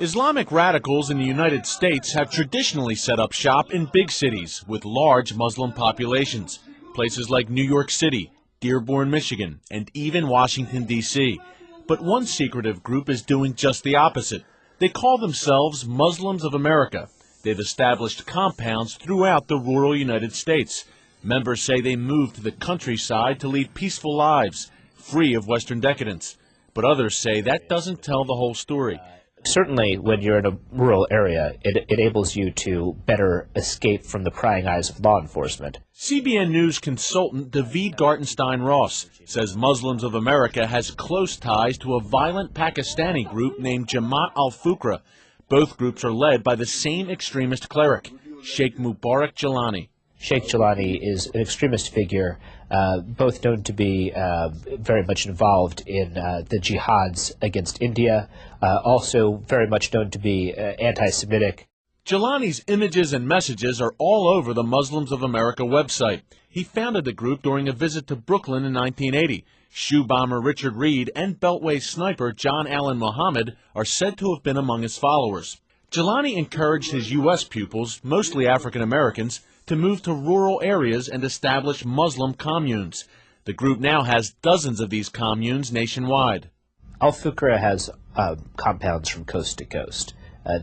Islamic radicals in the United States have traditionally set up shop in big cities with large Muslim populations, places like New York City, Dearborn, Michigan, and even Washington, D.C. But one secretive group is doing just the opposite. They call themselves Muslims of America. They've established compounds throughout the rural United States. Members say they moved to the countryside to lead peaceful lives, free of Western decadence. But others say that doesn't tell the whole story. Certainly, when you're in a rural area, it enables you to better escape from the prying eyes of law enforcement. CBN News consultant David Gartenstein-Ross says Muslims of America has close ties to a violent Pakistani group named Jamaat al-Fuqra. Both groups are led by the same extremist cleric, Sheikh Mubarak Jilani. Sheikh Jilani is an extremist figure, both known to be very much involved in the jihads against India, also very much known to be anti-Semitic. Jilani's images and messages are all over the Muslims of America website. He founded the group during a visit to Brooklyn in 1980. Shoe bomber Richard Reed and Beltway sniper John Allen Muhammad are said to have been among his followers. Jilani encouraged his U.S. pupils, mostly African Americans, to move to rural areas and establish Muslim communes. The group now has dozens of these communes nationwide. Al-Fuqra has compounds from coast to coast.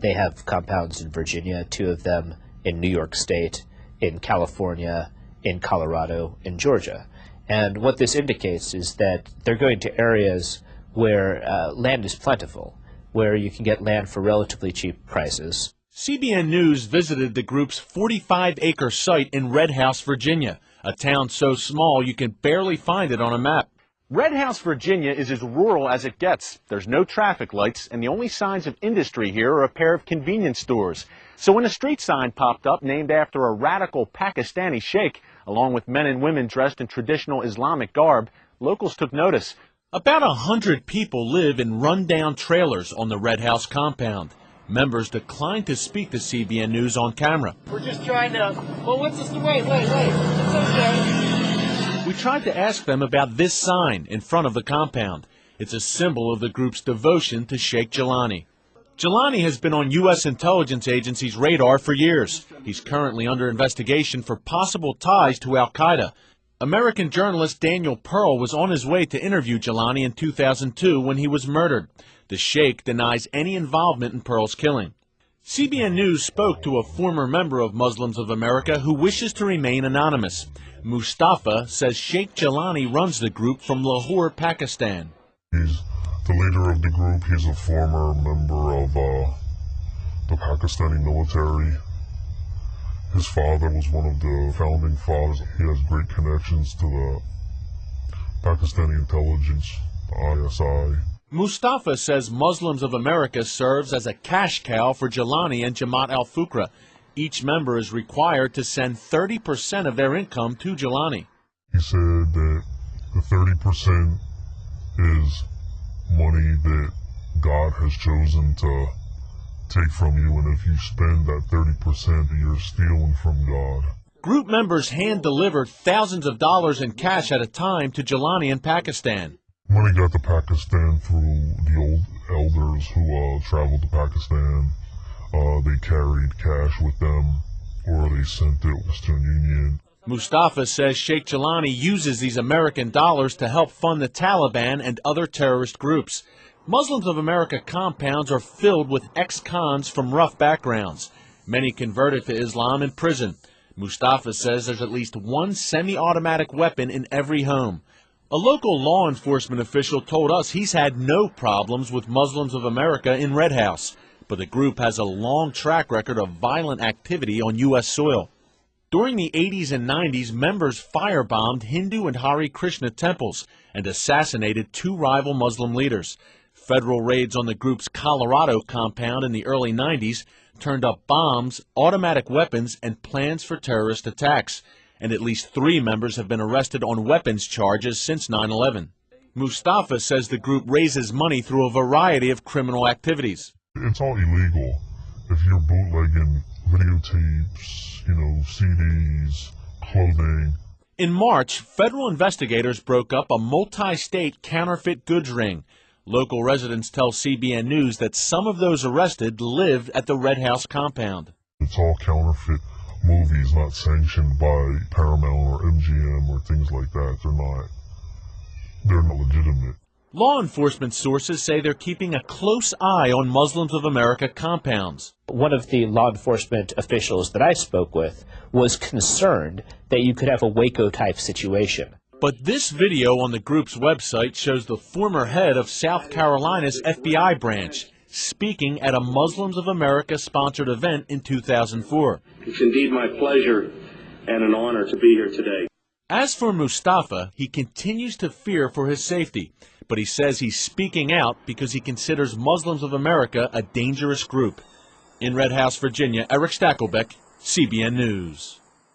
They have compounds in Virginia, 2 of them in New York State, in California, in Colorado, in Georgia. And what this indicates is that they're going to areas where land is plentiful, where you can get land for relatively cheap prices. CBN News visited the group's 45-acre site in Red House, Virginia, a town so small you can barely find it on a map. Red House, Virginia is as rural as it gets. There's no traffic lights, and the only signs of industry here are a pair of convenience stores. So when a street sign popped up named after a radical Pakistani sheikh, along with men and women dressed in traditional Islamic garb, locals took notice. About 100 people live in run-down trailers on the Red House compound. Members declined to speak to CBN News on camera. We're just trying to, well, what's this? Wait. It's okay. We tried to ask them about this sign in front of the compound. It's a symbol of the group's devotion to Sheikh Jilani. Jilani has been on U.S. intelligence agencies' radar for years. He's currently under investigation for possible ties to al-Qaeda. American journalist Daniel Pearl was on his way to interview Jilani in 2002 when he was murdered. The sheikh denies any involvement in Pearl's killing. CBN News spoke to a former member of Muslims of America who wishes to remain anonymous. Mustafa says Sheikh Jilani runs the group from Lahore, Pakistan. He's the leader of the group. He's a former member of the Pakistani military. His father was one of the founding fathers. He has great connections to the Pakistani intelligence, the ISI. Mustafa says Muslims of America serves as a cash cow for Jilani and Jamaat al-Fuqra. Each member is required to send 30% of their income to Jilani. He said that the 30% is money that God has chosen to take from you, and if you spend that 30%, you're stealing from God. Group members hand-delivered thousands of dollars in cash at a time to Jilani in Pakistan. Money got to Pakistan through the old elders who traveled to Pakistan. They carried cash with them, or they sent it Western Union. Mustafa says Sheikh Jilani uses these American dollars to help fund the Taliban and other terrorist groups. Muslims of America compounds are filled with ex-cons from rough backgrounds. Many converted to Islam in prison. Mustafa says there's at least one semi-automatic weapon in every home. A local law enforcement official told us he's had no problems with Muslims of America in Red House, but the group has a long track record of violent activity on U.S. soil. During the 80s and 90s, members firebombed Hindu and Hare Krishna temples and assassinated 2 rival Muslim leaders. Federal raids on the group's Colorado compound in the early 90s turned up bombs, automatic weapons, and plans for terrorist attacks. And at least 3 members have been arrested on weapons charges since 9/11. Mustafa says the group raises money through a variety of criminal activities. It's all illegal. If you're bootlegging videotapes, CDs, clothing. In March, federal investigators broke up a multi-state counterfeit goods ring. Local residents tell CBN News that some of those arrested lived at the Red House compound. It's all counterfeit movies, not sanctioned by Paramount or MGM or things like that. They're not legitimate. Law enforcement sources say they're keeping a close eye on Muslims of America compounds. One of the law enforcement officials that I spoke with was concerned that you could have a Waco-type situation. But this video on the group's website shows the former head of South Carolina's FBI branch speaking at a Muslims of America sponsored event in 2004. It's indeed my pleasure and an honor to be here today. As for Mustafa, he continues to fear for his safety, but he says he's speaking out because he considers Muslims of America a dangerous group. In Red House, Virginia, Eric Stakelbeck, CBN News.